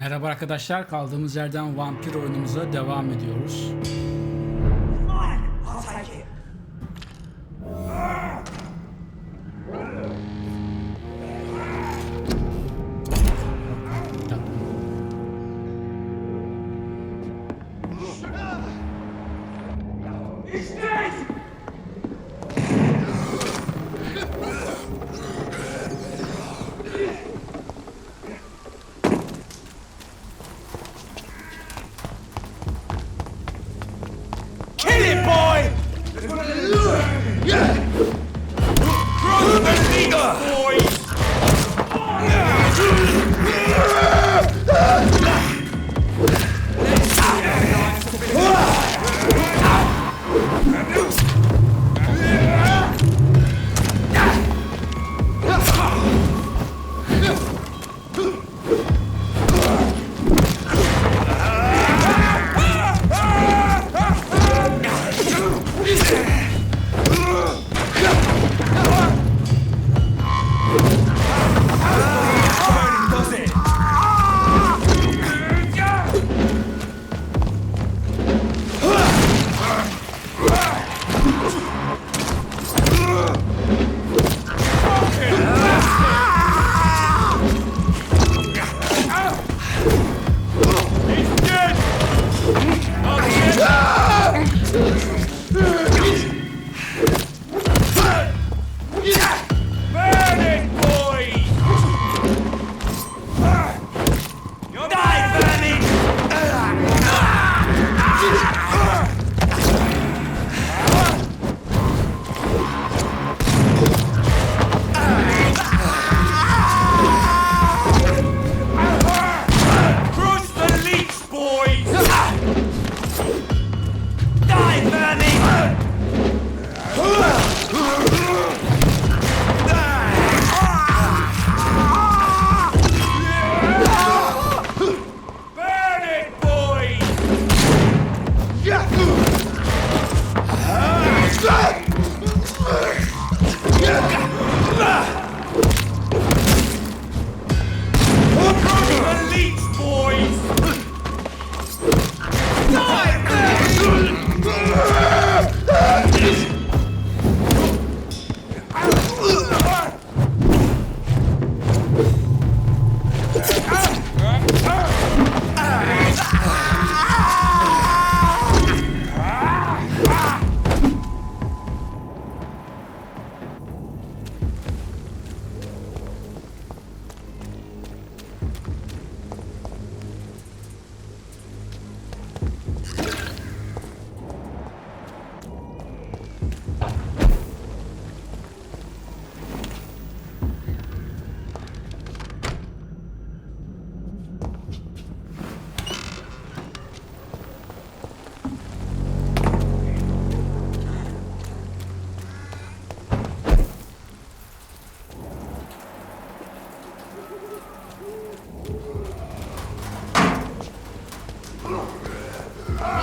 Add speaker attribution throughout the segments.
Speaker 1: Merhaba arkadaşlar, kaldığımız yerden Vampyr oyunumuza devam ediyoruz.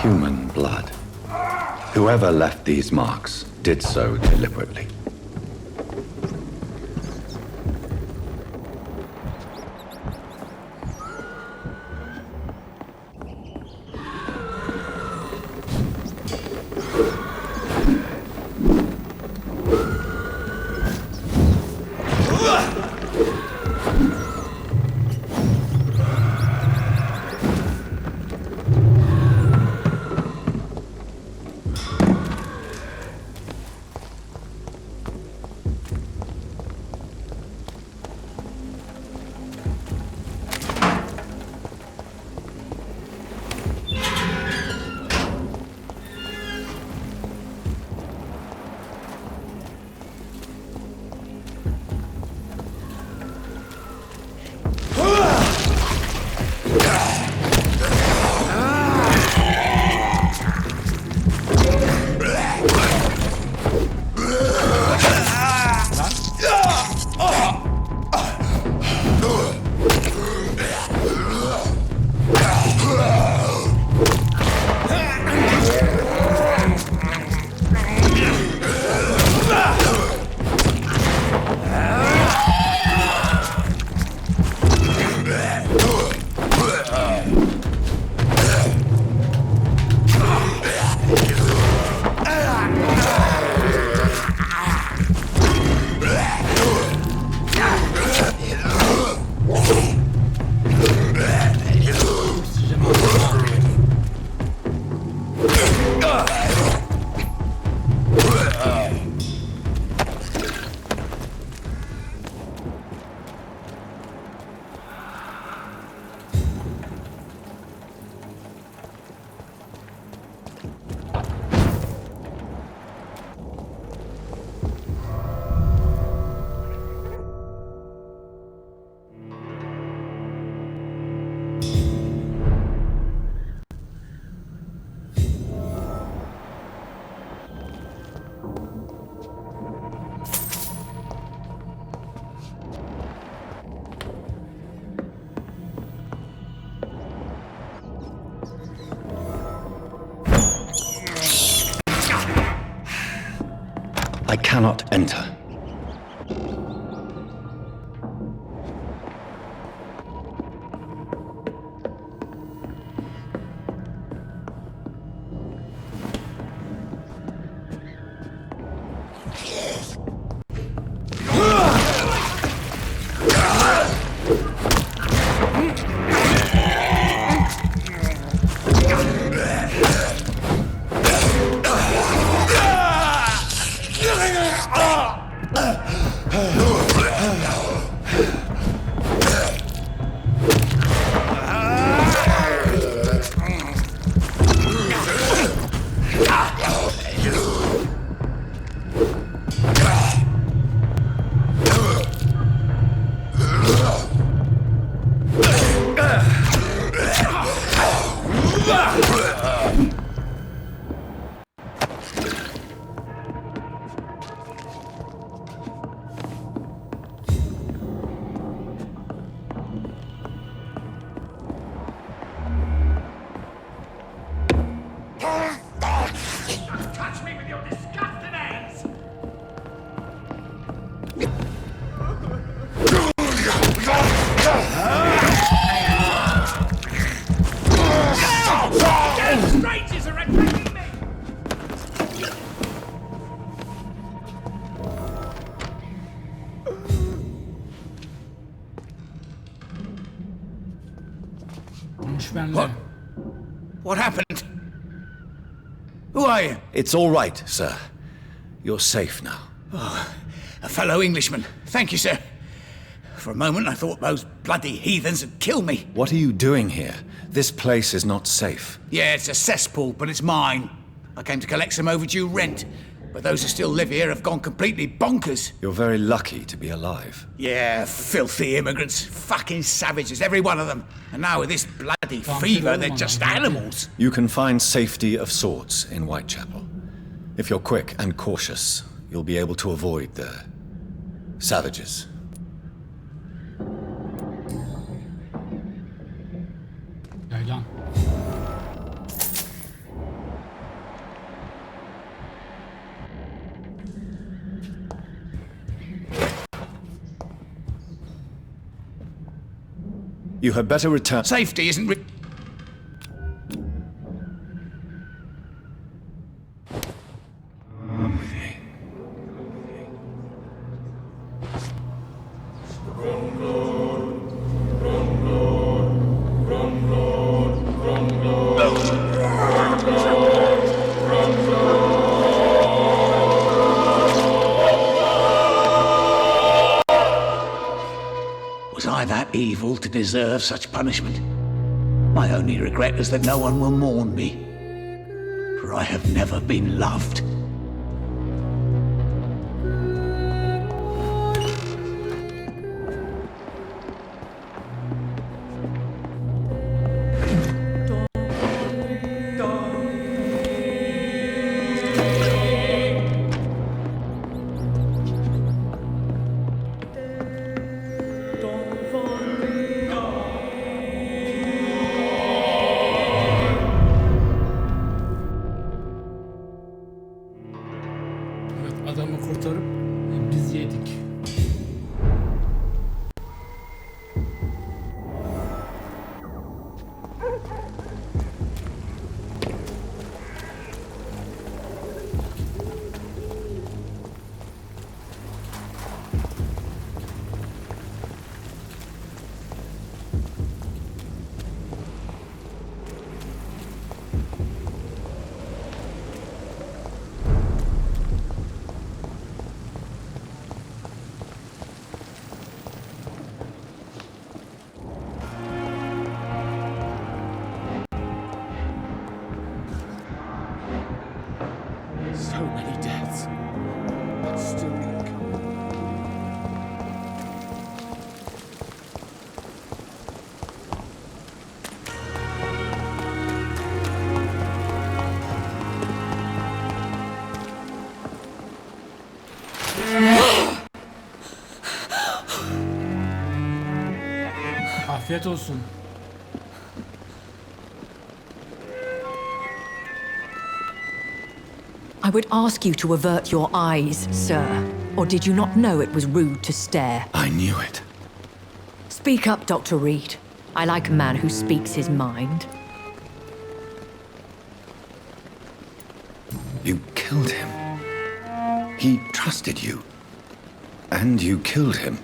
Speaker 2: Human blood. Whoever left these marks did so deliberately. I cannot enter.
Speaker 3: What happened? Who are you?
Speaker 2: It's all right, sir. You're safe now.
Speaker 3: Oh, a fellow Englishman. Thank you, sir. For a moment I thought those bloody heathens had killed me.
Speaker 2: What are you doing here? This place is not safe.
Speaker 3: Yeah, it's a cesspool, but it's mine. I came to collect some overdue rent, but those who still live here have gone completely bonkers.
Speaker 2: You're very lucky to be alive.
Speaker 3: Yeah, filthy immigrants. Fucking savages, every one of them. And now with this bloody fever, they're just animals.
Speaker 2: You can find safety of sorts in Whitechapel. If you're quick and cautious, you'll be able to avoid the savages.
Speaker 1: Yaylan.
Speaker 2: You had better return.
Speaker 3: Safety isn't Was I that evil to deserve such punishment? My only regret is that no one will mourn me, for I have never been loved.
Speaker 1: Adamı kurtarıp biz yedik.
Speaker 4: So many deaths, but still more coming.
Speaker 1: Afiyet olsun.
Speaker 5: I would ask you to avert your eyes, sir. Or did you not know it was rude to stare?
Speaker 2: I knew it.
Speaker 5: Speak up, Dr. Reed. I like a man who speaks his mind.
Speaker 2: You killed him. He trusted you. And you killed him.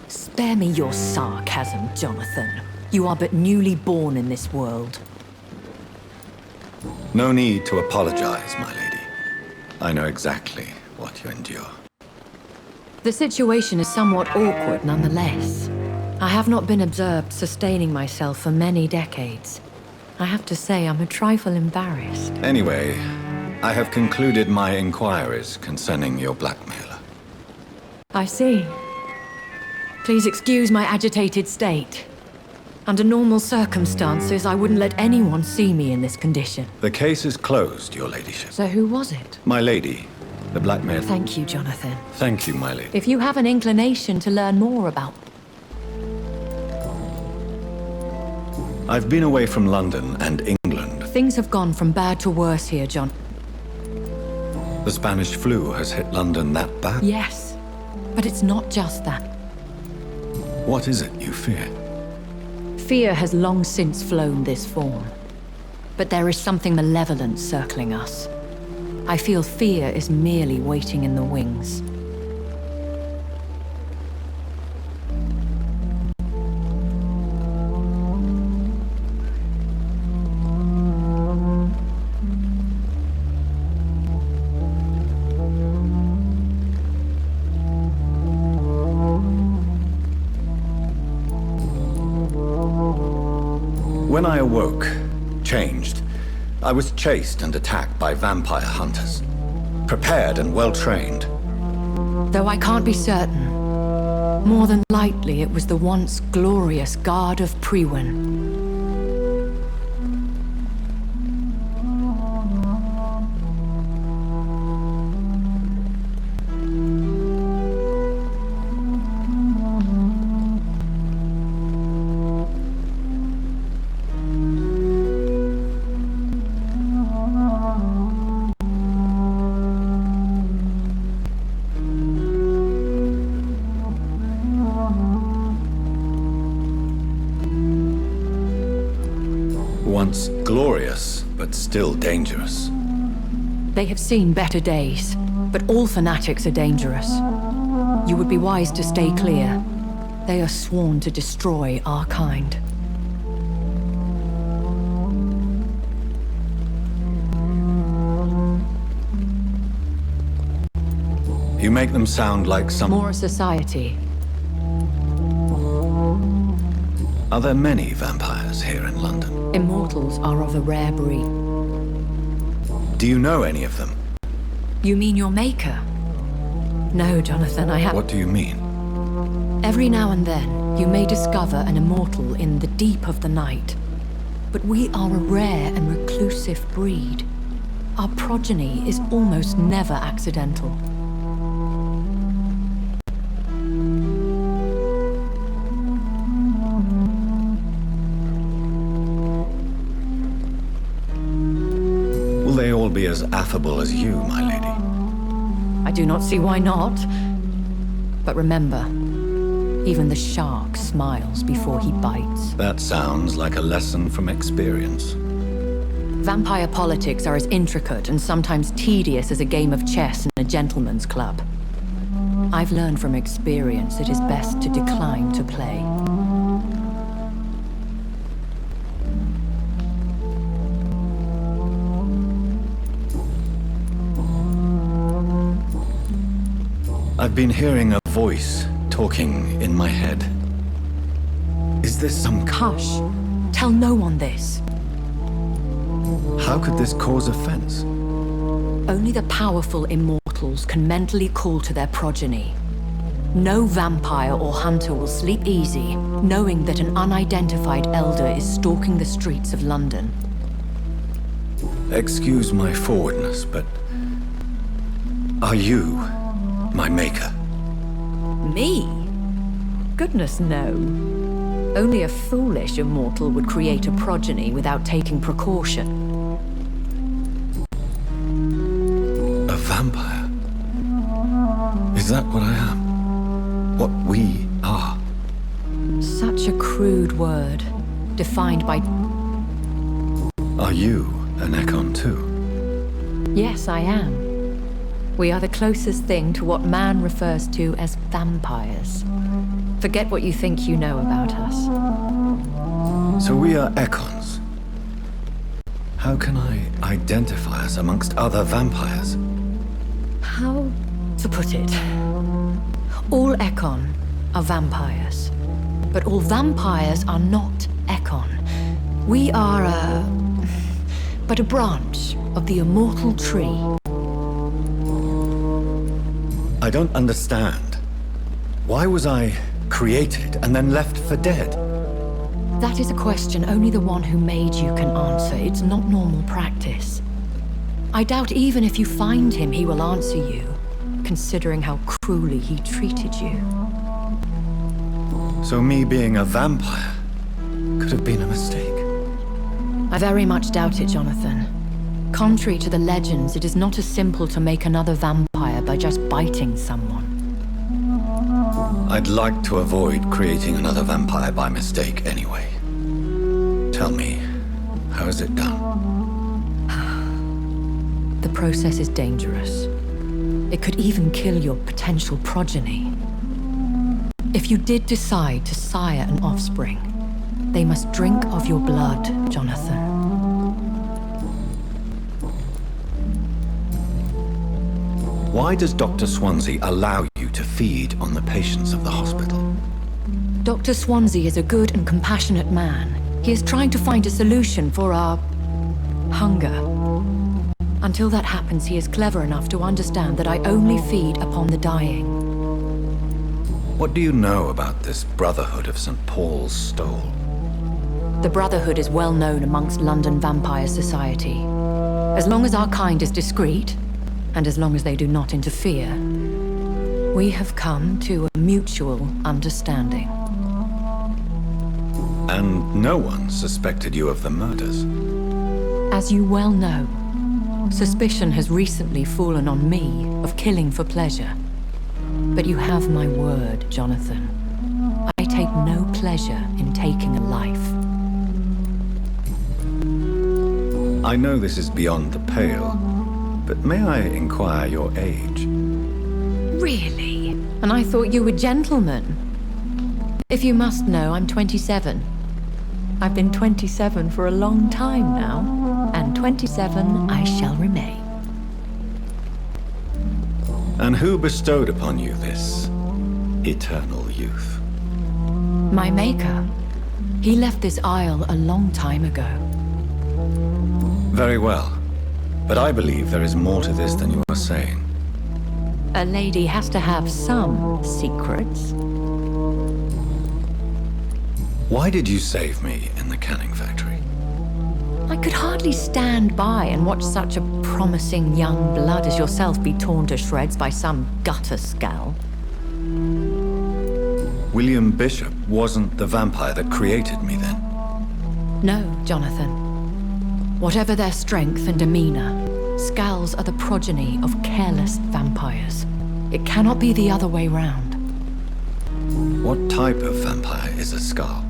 Speaker 5: Spare me your sarcasm, Jonathan. You are but newly born in this world.
Speaker 2: No need to apologize, my lady. I know exactly what you endure.
Speaker 5: The situation is somewhat awkward nonetheless. I have not been observed sustaining myself for many decades. I have to say I'm a trifle embarrassed.
Speaker 2: Anyway, I have concluded my inquiries concerning your blackmailer.
Speaker 5: I see. Please excuse my agitated state. Under normal circumstances, I wouldn't let anyone see me in this condition.
Speaker 2: The case is closed, your ladyship.
Speaker 5: So who was it?
Speaker 2: My lady, the blackmailer.
Speaker 5: Thank you, Jonathan.
Speaker 2: Thank you, my lady.
Speaker 5: If you have an inclination to learn more about...
Speaker 2: I've been away from London and England.
Speaker 5: Things have gone from bad to worse here, John.
Speaker 2: The Spanish flu has hit London that bad?
Speaker 5: Yes, but it's not just that.
Speaker 2: What is it you fear?
Speaker 5: Fear has long since flown this form. But there is something malevolent circling us. I feel fear is merely waiting in the wings.
Speaker 2: When I awoke, changed, I was chased and attacked by vampire hunters. Prepared and well-trained.
Speaker 5: Though I can't be certain, more than likely it was the once glorious Guard of Priwen.
Speaker 2: Once glorious, but still dangerous.
Speaker 5: They have seen better days, but all fanatics are dangerous. You would be wise to stay clear. They are sworn to destroy our kind.
Speaker 2: You make them sound like some...
Speaker 5: More a society.
Speaker 2: Are there many vampires here in London?
Speaker 5: Immortals are of a rare breed.
Speaker 2: Do you know any of them?
Speaker 5: You mean your maker? No, Jonathan, I have...
Speaker 2: What do you mean?
Speaker 5: Every now and then, you may discover an immortal in the deep of the night. But we are a rare and reclusive breed. Our progeny is almost never accidental.
Speaker 2: Will they all be as affable as you, my lady?
Speaker 5: I do not see why not. But remember, even the shark smiles before he bites.
Speaker 2: That sounds like a lesson from experience.
Speaker 5: Vampire politics are as intricate and sometimes tedious as a game of chess in a gentleman's club. I've learned from experience it is best to decline to play.
Speaker 2: I've been hearing a voice talking in my head. Is this some...
Speaker 5: Hush. Tell no one this.
Speaker 2: How could this cause offense?
Speaker 5: Only the powerful immortals can mentally call to their progeny. No vampire or hunter will sleep easy, knowing that an unidentified elder is stalking the streets of London.
Speaker 2: Excuse my forwardness, but... are you my maker?
Speaker 5: Me? Goodness, no. Only a foolish immortal would create a progeny without taking precaution.
Speaker 2: Is that what I am? What we are?
Speaker 5: Such a crude word, defined by...
Speaker 2: Are you an Ekon too?
Speaker 5: Yes, I am. We are the closest thing to what man refers to as vampires. Forget what you think you know about us.
Speaker 2: So we are Ekons. How can I identify us amongst other vampires?
Speaker 5: How to put it? All Ekon are vampires. But all vampires are not Ekon. We are but a branch of the immortal tree.
Speaker 2: I don't understand. Why was I created and then left for dead?
Speaker 5: That is a question only the one who made you can answer. It's not normal practice. I doubt even if you find him, he will answer you, considering how cruelly he treated you.
Speaker 2: So me being a vampire could have been a mistake.
Speaker 5: I very much doubt it, Jonathan. Contrary to the legends, it is not as simple to make another vampire by just biting someone.
Speaker 2: I'd like to avoid creating another vampire by mistake anyway. Tell me, how is it done?
Speaker 5: The process is dangerous. It could even kill your potential progeny. If you did decide to sire an offspring, they must drink of your blood, Jonathan.
Speaker 2: Why does Dr. Swansea allow you to feed on the patients of the hospital?
Speaker 5: Dr. Swansea is a good and compassionate man. He is trying to find a solution for our hunger. Until that happens, he is clever enough to understand that I only feed upon the dying.
Speaker 2: What do you know about this Brotherhood of St. Paul's Stole?
Speaker 5: The Brotherhood is well known amongst London Vampire Society. As long as our kind is discreet, and as long as they do not interfere, we have come to a mutual understanding.
Speaker 2: And no one suspected you of the murders?
Speaker 5: As you well know, suspicion has recently fallen on me of killing for pleasure. But you have my word, Jonathan. I take no pleasure in taking a life.
Speaker 2: I know this is beyond the pale, but may I inquire your age?
Speaker 5: Really? And I thought you were gentlemen. If you must know, I'm 27. I've been 27 for a long time now, and 27 I shall remain.
Speaker 2: And who bestowed upon you this eternal youth?
Speaker 5: My maker. He left this isle a long time ago.
Speaker 2: Very well. But I believe there is more to this than you are saying.
Speaker 5: A lady has to have some secrets.
Speaker 2: Why did you save me in the canning factory?
Speaker 5: I could hardly stand by and watch such a promising young blood as yourself be torn to shreds by some gutter scowl.
Speaker 2: William Bishop wasn't the vampire that created me then?
Speaker 5: No, Jonathan. Whatever their strength and demeanor, scowls are the progeny of careless vampires. It cannot be the other way round.
Speaker 2: What type of vampire is a skull?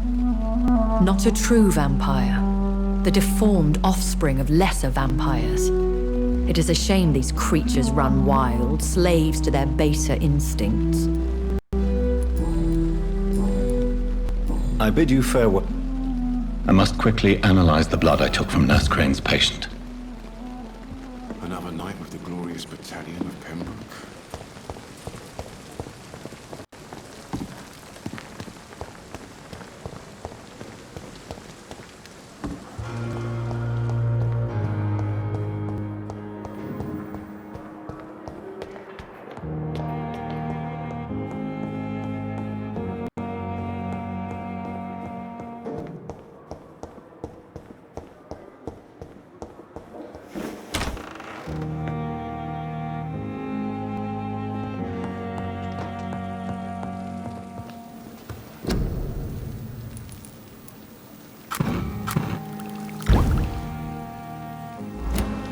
Speaker 5: Not a true vampire. The deformed offspring of lesser vampires. It is a shame these creatures run wild, slaves to their baser instincts.
Speaker 2: I bid you farewell. I must quickly analyze the blood I took from Nurse Crane's patient.
Speaker 4: Another night with the glorious battalion of Pembroke.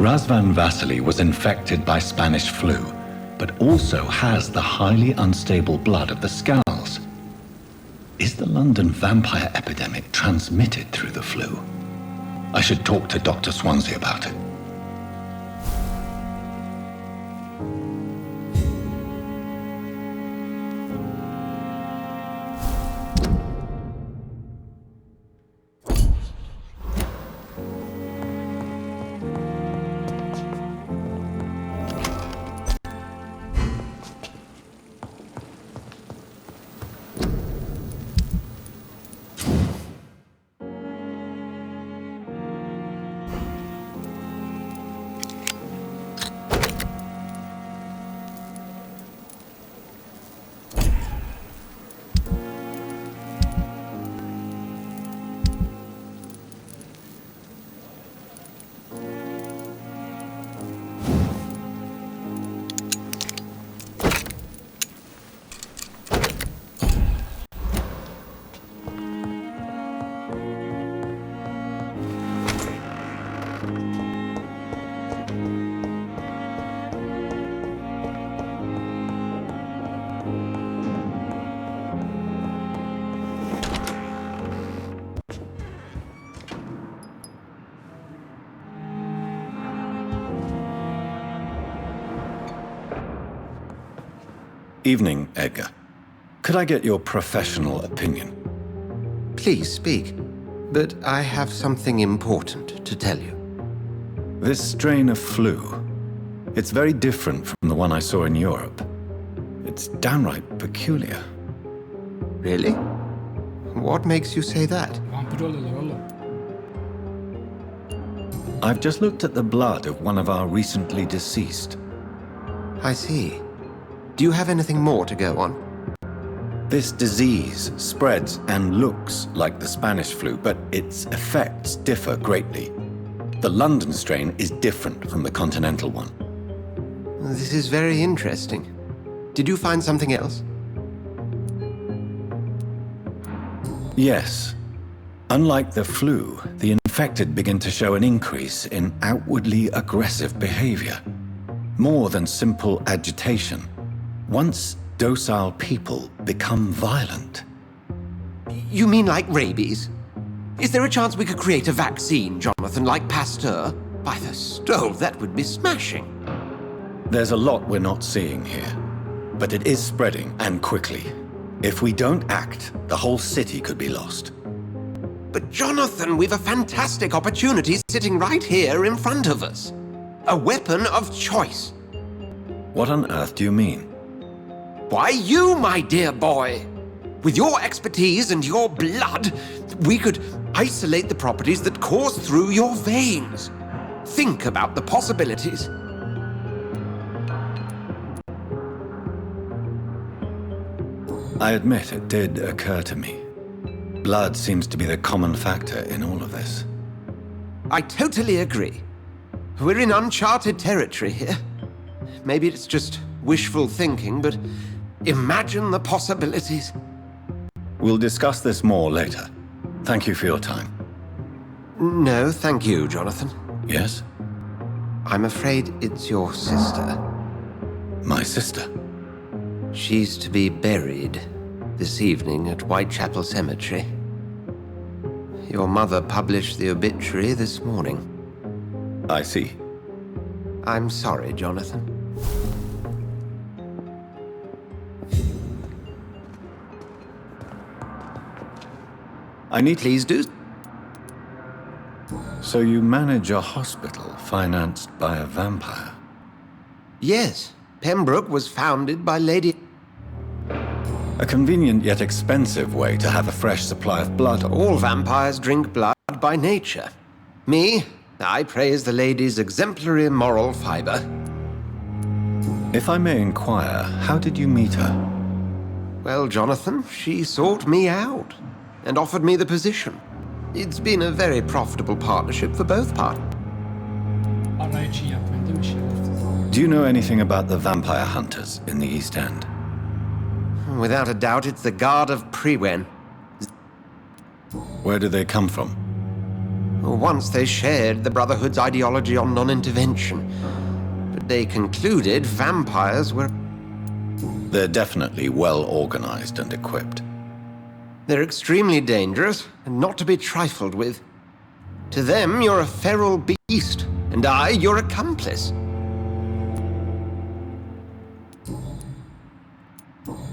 Speaker 2: Razvan Vasily was infected by Spanish flu,
Speaker 6: but also has the highly unstable blood of the Skulls. Is the London vampire epidemic transmitted through the flu? I should talk to Dr. Swansea about it.
Speaker 2: Evening, Edgar. Could I get your professional opinion?
Speaker 7: Please speak, but I have something important to tell you.
Speaker 2: This strain of flu, it's very different from the one I saw in Europe. It's downright peculiar.
Speaker 7: Really? What makes you say that?
Speaker 1: Vampir oluyorlar oğlum.
Speaker 2: I've just looked at the blood of one of our recently deceased.
Speaker 7: I see. Do you have anything more to go on?
Speaker 2: This disease spreads and looks like the Spanish flu, but its effects differ greatly. The London strain is different from the continental one.
Speaker 7: This is very interesting. Did you find something else?
Speaker 2: Yes. Unlike the flu, the infected begin to show an increase in outwardly aggressive behavior. More than simple agitation. Once docile people become violent.
Speaker 7: You mean like rabies? Is there a chance we could create a vaccine, Jonathan, like Pasteur? By the stove, that would be smashing.
Speaker 2: There's a lot we're not seeing here, but it is spreading and quickly. If we don't act, the whole city could be lost.
Speaker 7: But Jonathan, we've a fantastic opportunity sitting right here in front of us. A weapon of choice.
Speaker 2: What on earth do you mean?
Speaker 7: Why, you, my dear boy. With your expertise and your blood, we could isolate the properties that course through your veins. Think about the possibilities.
Speaker 2: I admit it did occur to me. Blood seems to be the common factor in all of this.
Speaker 7: I totally agree. We're in uncharted territory here. Maybe it's just wishful thinking, but imagine the possibilities.
Speaker 2: We'll discuss this more later. Thank you for your time.
Speaker 7: No, thank you, Jonathan.
Speaker 2: Yes?
Speaker 7: I'm afraid it's your sister.
Speaker 2: My sister?
Speaker 7: She's to be buried this evening at Whitechapel Cemetery. Your mother published the obituary this morning.
Speaker 2: I see.
Speaker 7: I'm sorry, Jonathan.
Speaker 2: I need...
Speaker 7: Please do.
Speaker 2: So you manage a hospital financed by a vampire?
Speaker 7: Yes, Pembroke was founded by Lady...
Speaker 2: A convenient yet expensive way to have a fresh supply of blood.
Speaker 7: All vampires drink blood by nature. Me, I praise the lady's exemplary moral fiber.
Speaker 2: If I may inquire, how did you meet her?
Speaker 7: Well, Jonathan, she sought me out and offered me the position. It's been a very profitable partnership for both parties.
Speaker 1: Para için yapmayın değil mi şerefsiz?
Speaker 2: Do you know anything about the vampire hunters in the East End?
Speaker 7: Without a doubt, it's the Guard of Prewen.
Speaker 2: Where do they come from?
Speaker 7: Once they shared the Brotherhood's ideology on non-intervention. They concluded vampires were...
Speaker 2: They're definitely well organized and equipped.
Speaker 7: They're extremely dangerous and not to be trifled with. To them, you're a feral beast, and I, your accomplice.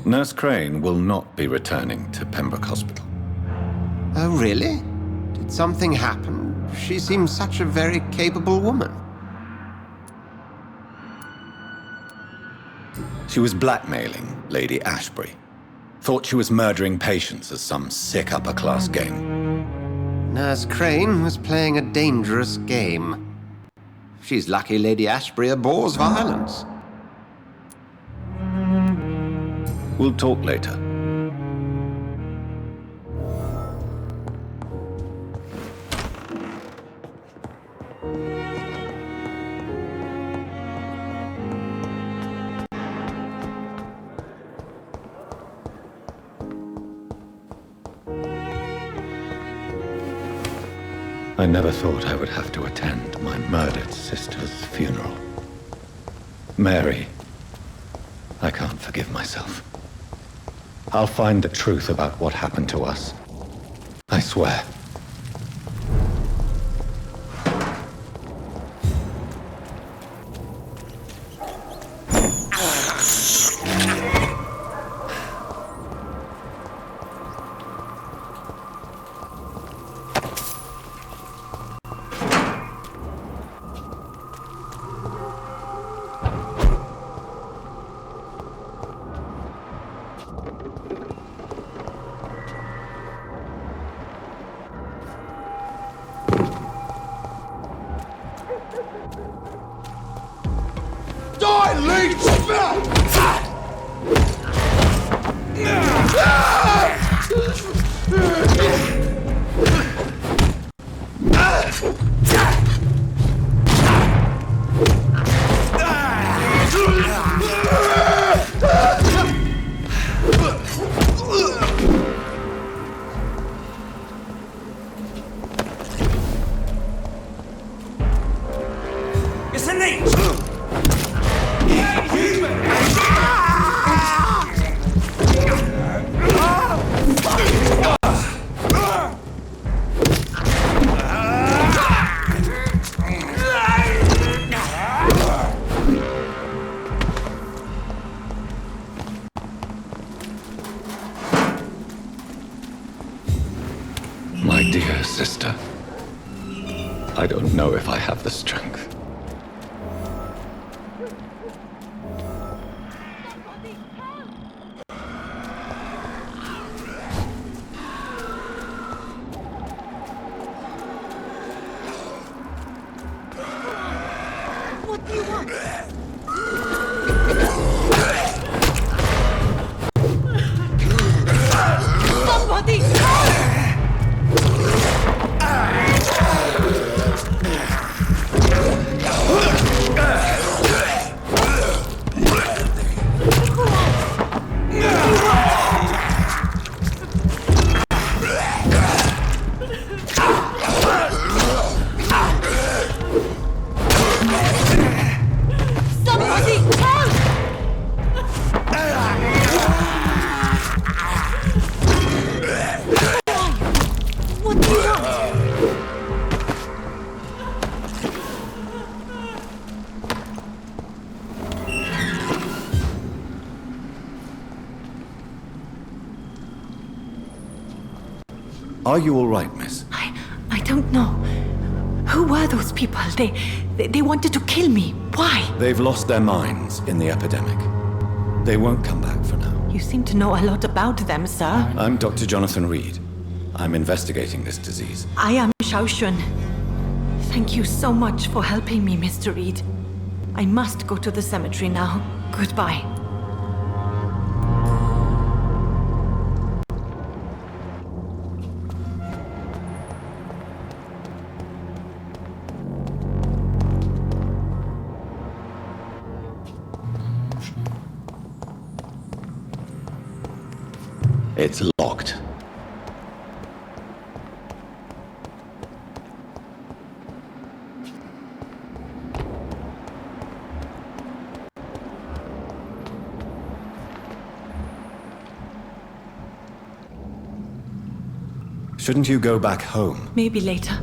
Speaker 2: Nurse Crane will not be returning to Pembroke Hospital.
Speaker 7: Oh, really? Did something happen? She seems such a very capable woman.
Speaker 2: She was blackmailing Lady Ashbury. Thought she was murdering patients as some sick upper-class game.
Speaker 7: Nurse Crane was playing a dangerous game. She's lucky Lady Ashbury abhors violence.
Speaker 2: We'll talk later. I never thought I would have to attend my murdered sister's funeral. Mary, I can't forgive myself. I'll find the truth about what happened to us. I swear. My dear sister, I don't know if I have the strength.
Speaker 8: What do you want? Somebody!
Speaker 2: Are you all right, miss?
Speaker 8: I don't know. Who were those people? They wanted to kill me. Why?
Speaker 2: They've lost their minds in the epidemic. They won't come back for now.
Speaker 8: You seem to know a lot about them, sir.
Speaker 2: I'm Dr. Jonathan Reed. I'm investigating this disease.
Speaker 8: I am Xiaoxun. Thank you so much for helping me, Mr. Reed. I must go to the cemetery now. Goodbye.
Speaker 2: It's locked. Shouldn't you go back home?
Speaker 8: Maybe later.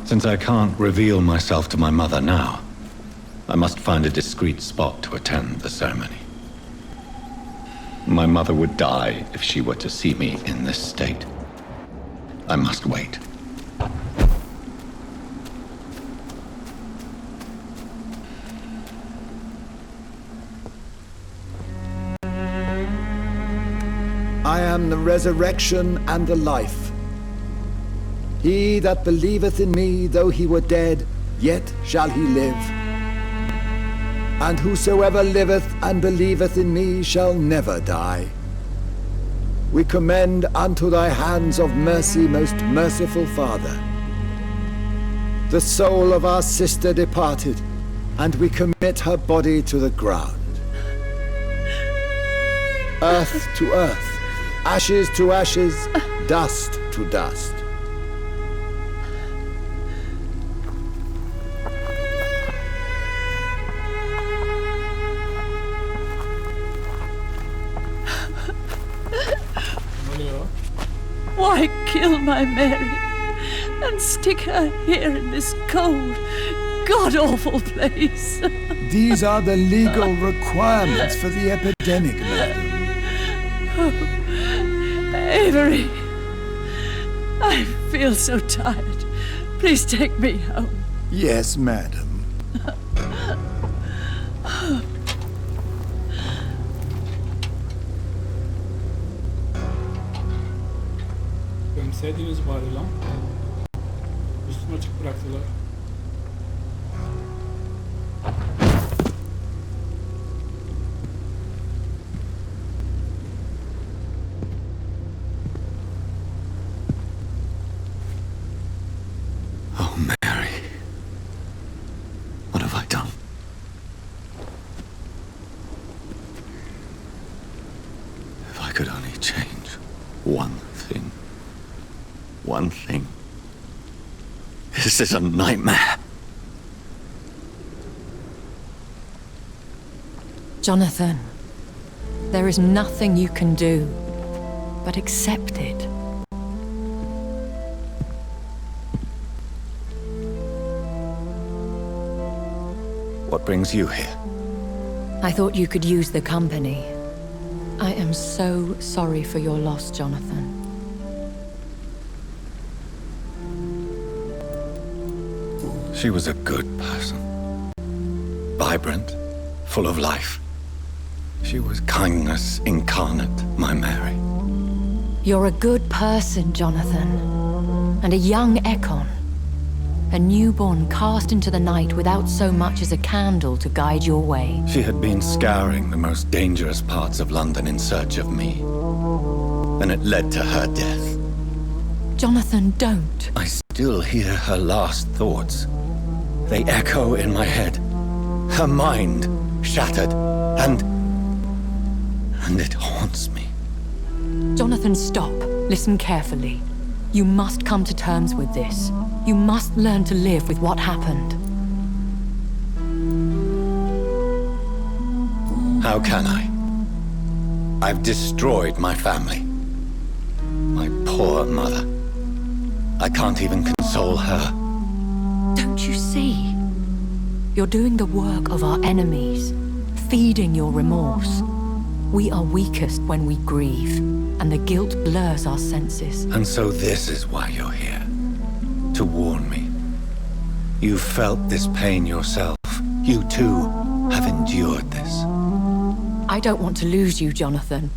Speaker 2: Since I can't reveal myself to my mother now, I must find a discreet spot to attend the ceremony. My mother would die if she were to see me in this state. I must wait.
Speaker 9: I am the resurrection and the life. He that believeth in me, though he were dead, yet shall he live. And whosoever liveth and believeth in me shall never die. We commend unto thy hands of mercy, most merciful Father, the soul of our sister departed, and we commit her body to the ground. Earth to earth, ashes to ashes, dust to dust.
Speaker 10: Why kill my Mary and stick her here in this cold, god-awful place?
Speaker 9: These are the legal requirements for the epidemic, madam.
Speaker 10: Oh, Avery, I feel so tired. Please take me home.
Speaker 9: Yes, madam.
Speaker 1: Sevdiğimiz bari lan. Üstünü açık bıraktılar.
Speaker 6: have I done? If I could only change one thing. One thing. This is a nightmare.
Speaker 5: Jonathan, there is nothing you can do but accept it.
Speaker 6: What brings you here?
Speaker 5: I thought you could use the company. I am so sorry for your loss, Jonathan.
Speaker 6: She was a good person. Vibrant, full of life. She was kindness incarnate, my Mary.
Speaker 5: You're a good person, Jonathan. And a young Ekon. A newborn cast into the night without so much as a candle to guide your way.
Speaker 6: She had been scouring the most dangerous parts of London in search of me. And it led to her death.
Speaker 5: Jonathan, don't.
Speaker 6: I still hear her last thoughts. They echo in my head. Her mind shattered, and it haunts me.
Speaker 5: Jonathan, stop. Listen carefully. You must come to terms with this. You must learn to live with what happened.
Speaker 6: How can I? I've destroyed my family. My poor mother. I can't even console her.
Speaker 5: Don't you see? You're doing the work of our enemies, feeding your remorse. We are weakest when we grieve, and the guilt blurs our senses.
Speaker 6: And so this is why you're here. To warn me. You felt this pain yourself. You too have endured this.
Speaker 5: I don't want to lose you, Jonathan.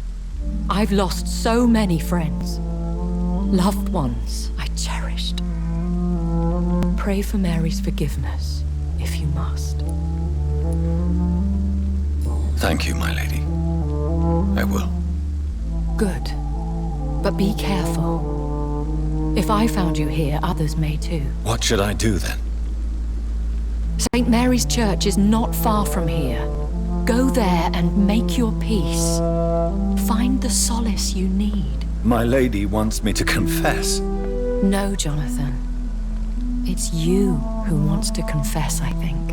Speaker 5: I've lost so many friends. Loved ones I cherished. Pray for Mary's forgiveness, if you must.
Speaker 6: Thank you, my lady. I will.
Speaker 5: Good. But be careful. If I found you here, others may too.
Speaker 6: What should I do then?
Speaker 5: St. Mary's Church is not far from here. Go there and make your peace. Find the solace you need.
Speaker 6: My lady wants me to confess.
Speaker 5: No, Jonathan. It's you who wants to confess, I think.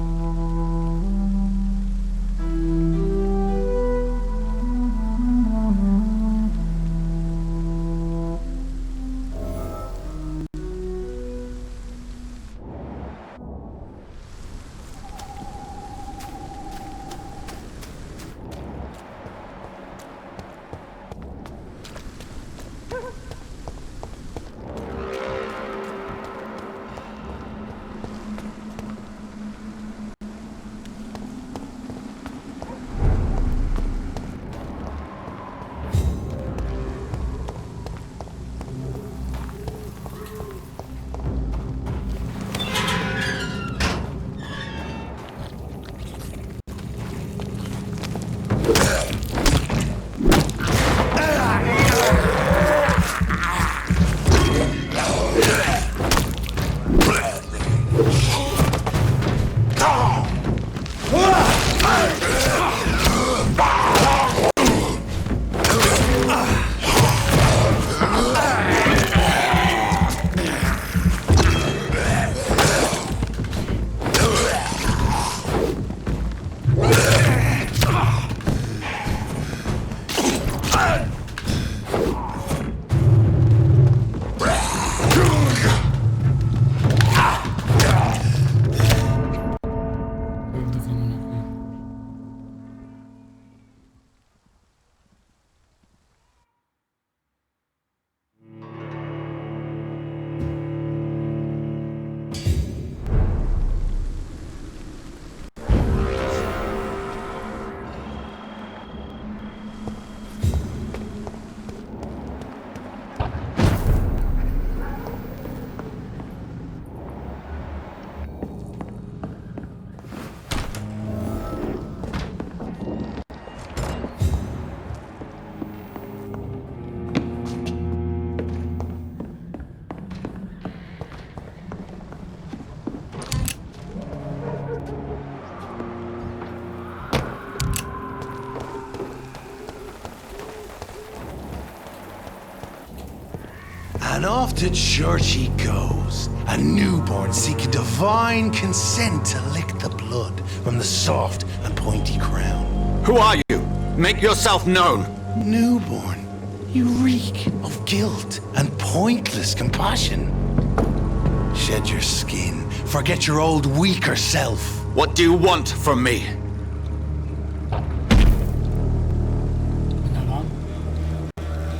Speaker 11: And off to church he goes, a newborn seeking divine consent to lick the blood from the soft and pointy crown.
Speaker 2: Who are you? Make yourself known.
Speaker 11: Newborn, you reek of guilt and pointless compassion. Shed your skin, forget your old weaker self.
Speaker 2: What do you want from me?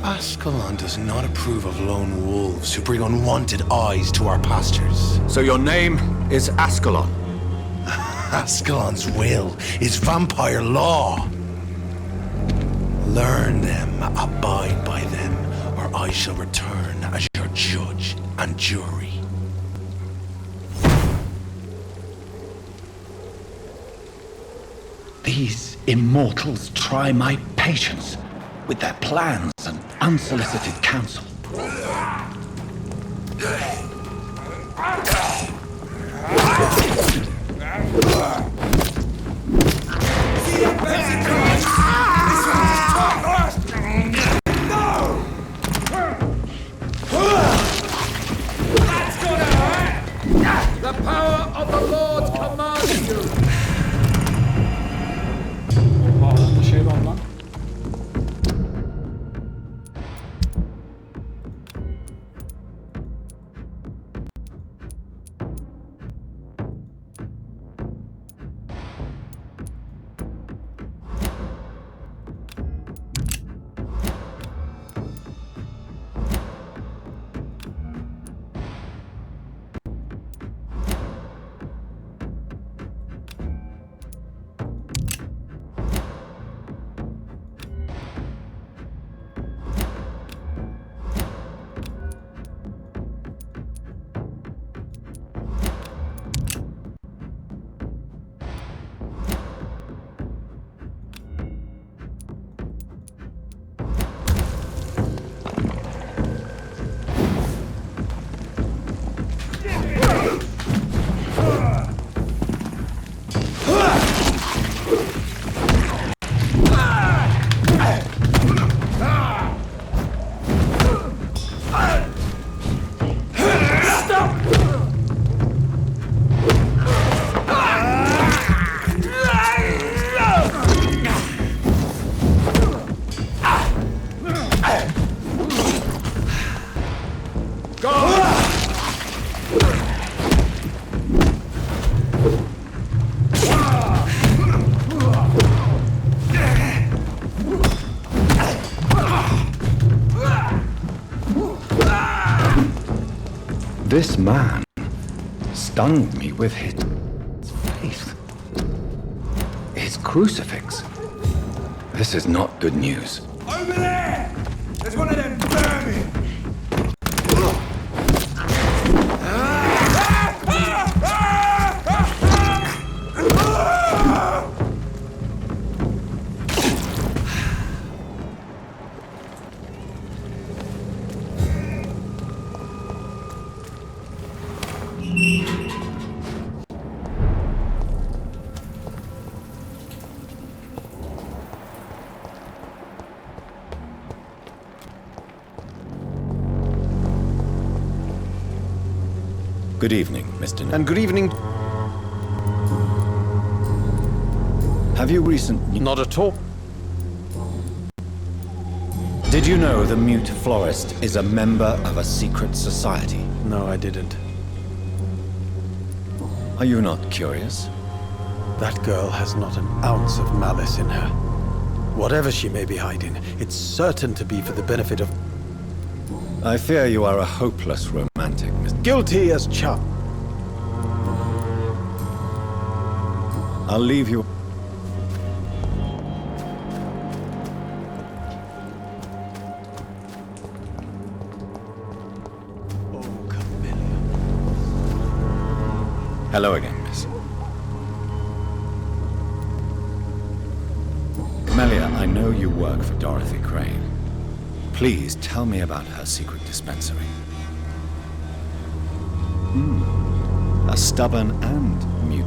Speaker 11: Ascalon does not approve of lone wolves who bring unwanted eyes to our pastures.
Speaker 2: So your name is Ascalon?
Speaker 11: Ascalon's will is vampire law. Learn them, abide by them, or I shall return as your judge and jury.
Speaker 6: These immortals try my patience with their plans and unsolicited counsel.
Speaker 4: The power of the Lord commands you.
Speaker 1: Oha, şey var lan.
Speaker 2: This man stunned me with his faith. His crucifix. This is not good news.
Speaker 4: Over there! There's one of them vermin!
Speaker 2: Good evening, Mr. And good evening. Have you recently...
Speaker 7: Not at all.
Speaker 2: Did you know the mute florist is a member of a secret society?
Speaker 12: No, I didn't.
Speaker 2: Are you not curious?
Speaker 12: That girl has not an ounce of malice in her. Whatever she may be hiding, it's certain to be for the benefit of...
Speaker 2: I fear you are a hopeless romantic, Mr.
Speaker 12: Guilty as charged.
Speaker 2: I'll leave you... Hello again, Miss. Camellia, I know you work for Dorothy Crane. Please tell me about her secret dispensary. A stubborn and mute.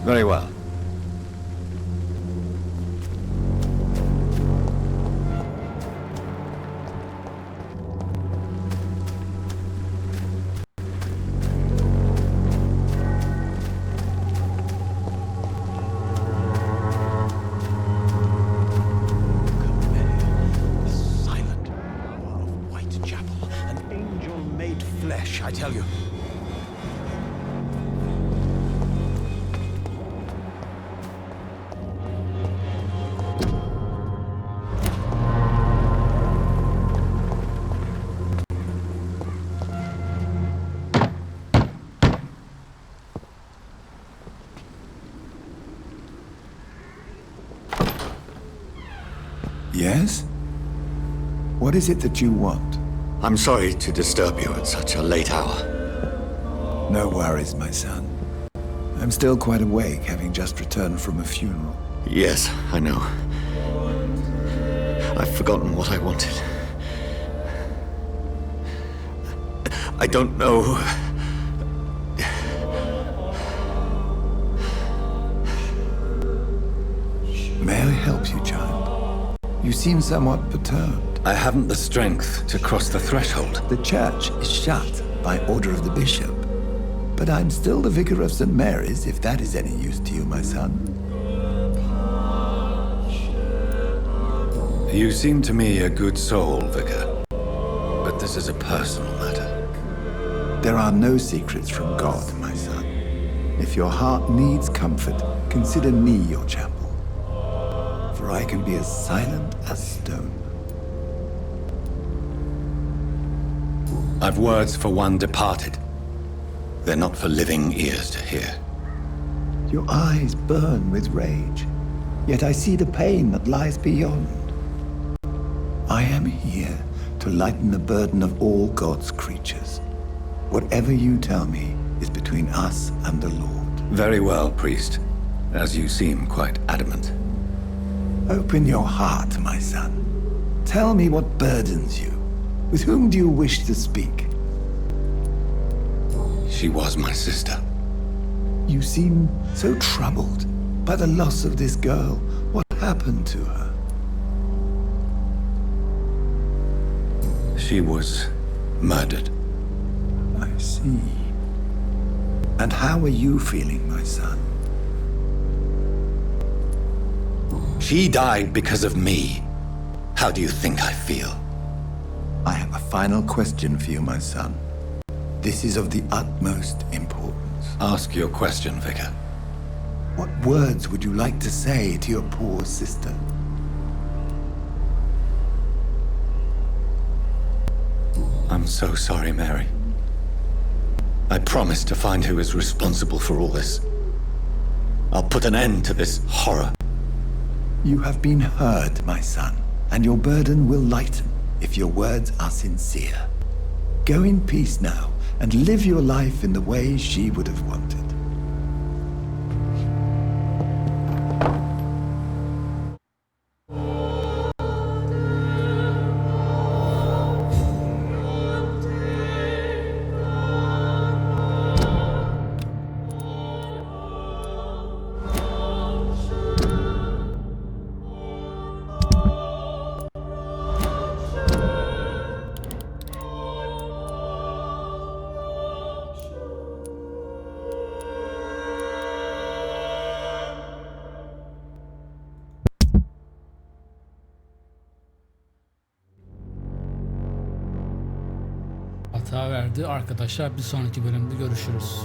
Speaker 2: Very well.
Speaker 9: Yes? What is it that you want?
Speaker 6: I'm sorry to disturb you at such a late hour.
Speaker 9: No worries, my son. I'm still quite awake, having just returned from a funeral.
Speaker 6: Yes, I know. I've forgotten what I wanted. I don't know.
Speaker 9: May I help you, child? You seem somewhat perturbed.
Speaker 6: I haven't the strength to cross the threshold.
Speaker 9: The church is shut by order of the bishop. But I'm still the vicar of St. Mary's, if that is any use to you, my son.
Speaker 6: You seem to me a good soul, Vicar. But this is a personal matter.
Speaker 9: There are no secrets from God, my son. If your heart needs comfort, consider me your chapel. For I can be as silent as stone.
Speaker 6: I've words for one departed. They're not for living ears to hear.
Speaker 9: Your eyes burn with rage, yet I see the pain that lies beyond. I am here to lighten the burden of all God's creatures. Whatever you tell me is between us and the Lord.
Speaker 6: Very well, priest, as you seem quite adamant.
Speaker 9: Open your heart, my son. Tell me what burdens you. With whom do you wish to speak?
Speaker 6: She was my sister.
Speaker 9: You seem so troubled by the loss of this girl. What happened to her?
Speaker 6: She was murdered.
Speaker 9: I see. And how are you feeling, my son?
Speaker 6: She died because of me. How do you think I feel?
Speaker 9: I have a final question for you, my son. This is of the utmost importance.
Speaker 6: Ask your question, Vicar.
Speaker 9: What words would you like to say to your poor sister?
Speaker 6: I'm so sorry, Mary. I promise to find who is responsible for all this. I'll put an end to this horror.
Speaker 9: You have been heard, my son, and your burden will lighten if your words are sincere. Go in peace now, and live your life in the way she would have wanted.
Speaker 1: Hata verdi arkadaşlar. Bir sonraki bölümde görüşürüz.